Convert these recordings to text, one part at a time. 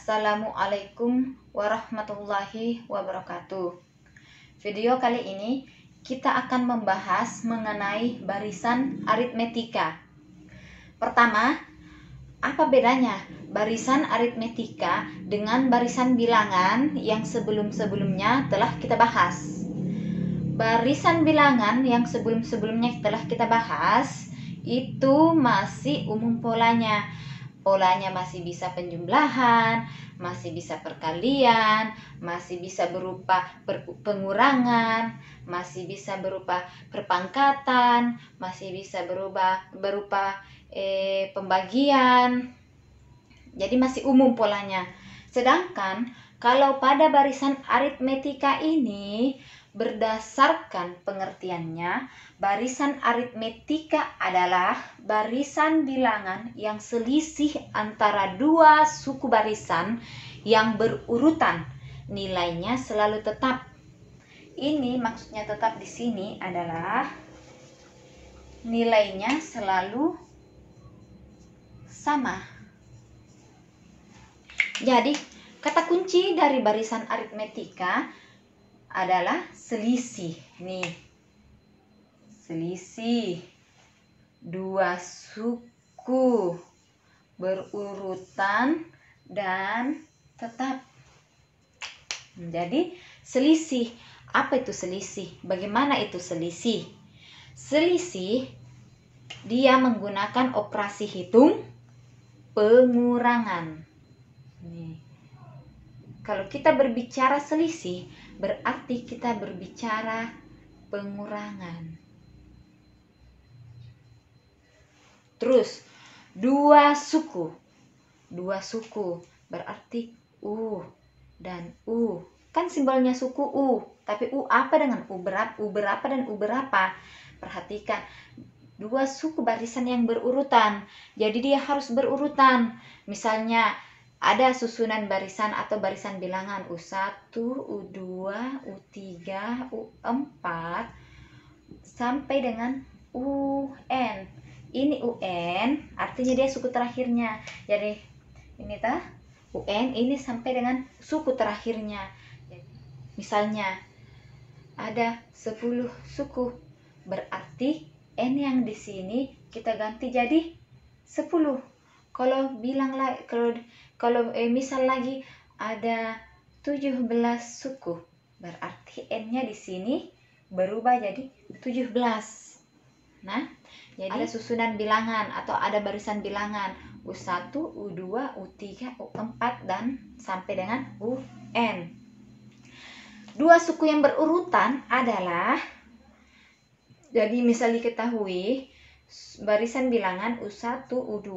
Assalamualaikum warahmatullahi wabarakatuh. Video kali ini kita akan membahas mengenai barisan aritmetika. Pertama, apa bedanya barisan aritmetika dengan barisan bilangan yang sebelum-sebelumnya telah kita bahas? Barisan bilangan yang sebelum-sebelumnya telah kita bahas itu masih umum polanya. Polanya masih bisa penjumlahan, masih bisa perkalian, masih bisa berupa pengurangan, masih bisa berupa perpangkatan, masih bisa berupa pembagian. Jadi masih umum polanya. Sedangkan kalau pada barisan aritmetika ini, berdasarkan pengertiannya, barisan aritmetika adalah barisan bilangan yang selisih antara dua suku barisan yang berurutan. Nilainya selalu tetap. Ini maksudnya tetap di sini adalah nilainya selalu sama. Jadi, kata kunci dari barisan aritmetika adalah selisih. Nih, selisih dua suku berurutan dan tetap. Jadi selisih, apa itu selisih? Bagaimana itu selisih? Selisih dia menggunakan operasi hitung pengurangan. Nih, kalau kita berbicara selisih, berarti kita berbicara pengurangan. Terus dua suku berarti U dan U. Kan simbolnya suku U, tapi U apa dengan U berapa dan U berapa? Perhatikan, dua suku barisan yang berurutan. Jadi dia harus berurutan. Misalnya ada susunan barisan atau barisan bilangan U1, U2, U3, U4 sampai dengan UN. Ini UN artinya dia suku terakhirnya. Jadi ini UN ini sampai dengan suku terakhirnya. Misalnya ada 10 suku, berarti N yang di sini kita ganti jadi 10. Kalau misal lagi ada 17 suku, berarti N-nya di sini berubah jadi 17. Nah, jadi ada susunan bilangan atau ada barisan bilangan U1, U2, U3, U4 dan sampai dengan UN. Dua suku yang berurutan adalah, jadi misal diketahui barisan bilangan U1, U2,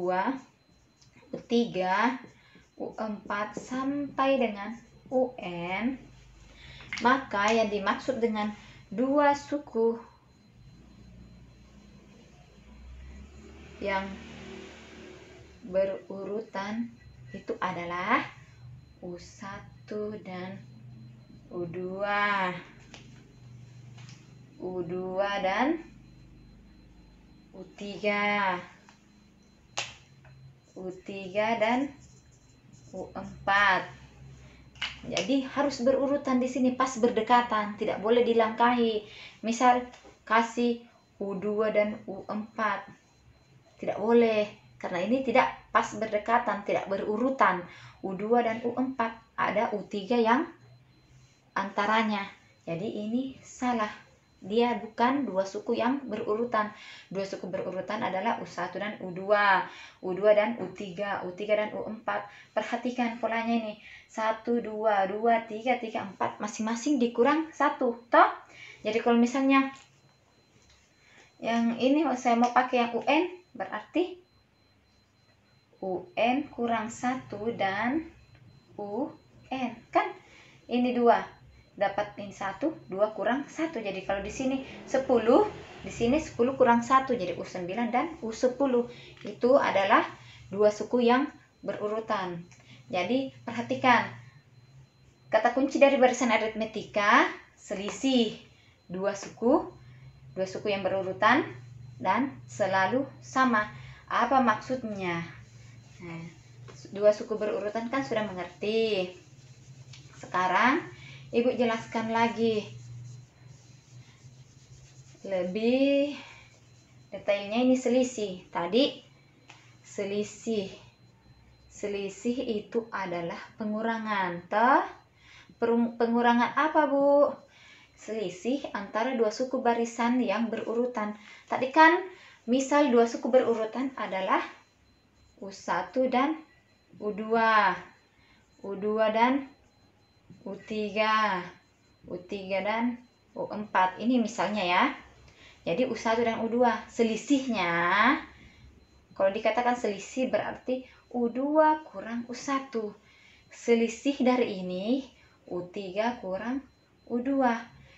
U3, U4 sampai dengan UN, maka yang dimaksud dengan dua suku yang berurutan itu adalah U1 dan U2, U2 dan U3, U3 dan U4. Jadi harus berurutan di sini, pas berdekatan, tidak boleh dilangkahi. Misal kasih U2 dan U4, tidak boleh, karena ini tidak pas berdekatan, tidak berurutan. U2 dan U4 ada U3 yang antaranya. Jadi ini salah. Dia bukan dua suku yang berurutan. Dua suku berurutan adalah U1 dan U2, U2 dan U3, U3 dan U4. Perhatikan polanya ini. 1, 2, 2, 3, 3, 4. Masing-masing dikurang 1. Toh? Jadi kalau misalnya yang ini saya mau pakai yang UN, berarti UN kurang 1 dan UN. Kan ini 2. Dapat ini 1, 2 kurang 1. Jadi kalau di sini 10, di sini 10 kurang 1 jadi U9 dan U10. Itu adalah dua suku yang berurutan. Jadi perhatikan, kata kunci dari barisan aritmetika selisih dua suku yang berurutan dan selalu sama. Apa maksudnya? Nah, dua suku berurutan kan sudah mengerti. Sekarang Ibu jelaskan lagi lebih detailnya. Ini selisih. Tadi selisih itu adalah pengurangan. Pengurangan apa, Bu? Selisih antara dua suku barisan yang berurutan. Tadi kan misal dua suku berurutan adalah U1 dan U2, U2 dan U3, U3 dan U4. Ini misalnya ya. Jadi U1 dan U2. Selisihnya, kalau dikatakan selisih berarti U2 kurang U1. Selisih dari ini U3 kurang U2.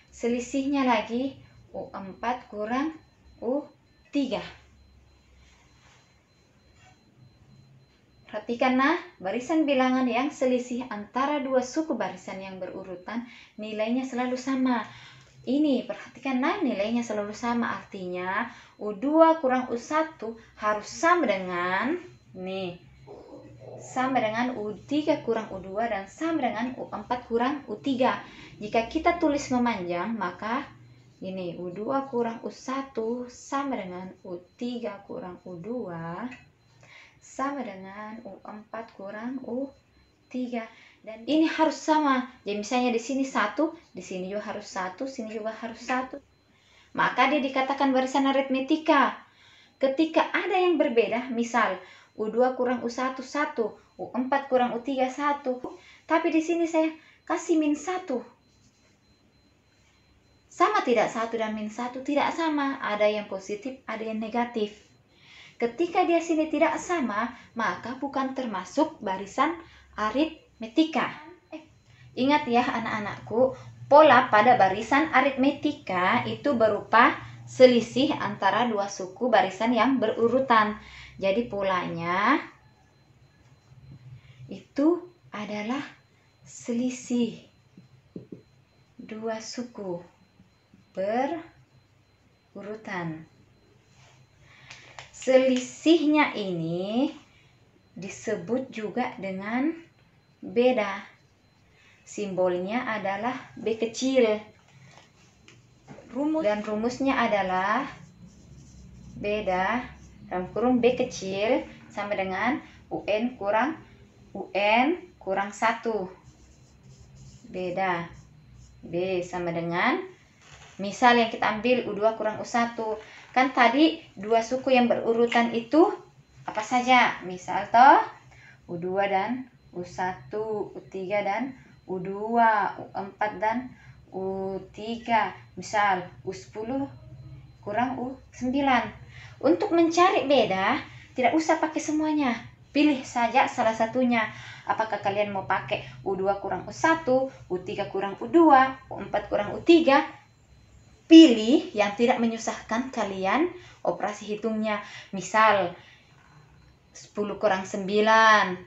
Selisihnya lagi U4 kurang U3. Perhatikan nah, barisan bilangan yang selisih antara dua suku barisan yang berurutan nilainya selalu sama. Ini perhatikan nah, nilainya selalu sama, artinya U2 kurang U1 harus sama dengan sama dengan U3 kurang U2 dan sama dengan U4 kurang U3. Jika kita tulis memanjang, maka ini U2 kurang U1 sama dengan U3 kurang U2 sama dengan U4 kurang U3. Dan ini harus sama. Jadi misalnya di sini 1, di sini juga harus 1, sini juga harus 1. Maka dia dikatakan barisan aritmetika. Ketika ada yang berbeda, misal U2 kurang U1 1, U4 kurang U3 1. Tapi di sini saya kasih min 1. Sama tidak 1 dan min 1? Tidak sama. Ada yang positif, ada yang negatif. Ketika dia sini tidak sama, maka bukan termasuk barisan aritmetika. Ingat ya anak-anakku, pola pada barisan aritmetika itu berupa selisih antara dua suku barisan yang berurutan. Jadi polanya itu adalah selisih dua suku berurutan. Selisihnya ini disebut juga dengan beda. Simbolnya adalah B kecil. Dan rumusnya adalah beda dalam kurung B kecil sama dengan UN kurang 1. Beda. B sama dengan, misal yang kita ambil U2 kurang U1. Kan tadi dua suku yang berurutan itu apa saja? Misal toh U2 dan U1, U3 dan U2, U4 dan U3. Misal U10 kurang U9. Untuk mencari beda, tidak usah pakai semuanya. Pilih saja salah satunya. Apakah kalian mau pakai U2 kurang U1, U3 kurang U2, U4 kurang U3? Pilih yang tidak menyusahkan kalian operasi hitungnya. Misal 10 kurang 9.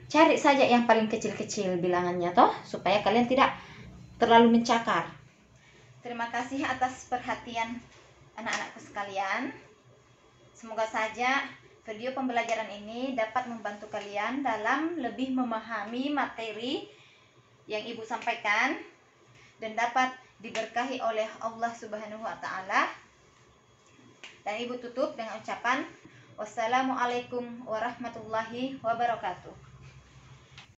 Cari saja yang paling kecil-kecil bilangannya toh, supaya kalian tidak terlalu mencakar. Terima kasih atas perhatian anak-anakku sekalian. Semoga saja video pembelajaran ini dapat membantu kalian dalam lebih memahami materi yang Ibu sampaikan dan dapat diberkahi oleh Allah Subhanahu wa Ta'ala. Dan Ibu tutup dengan ucapan wassalamualaikum warahmatullahi wabarakatuh.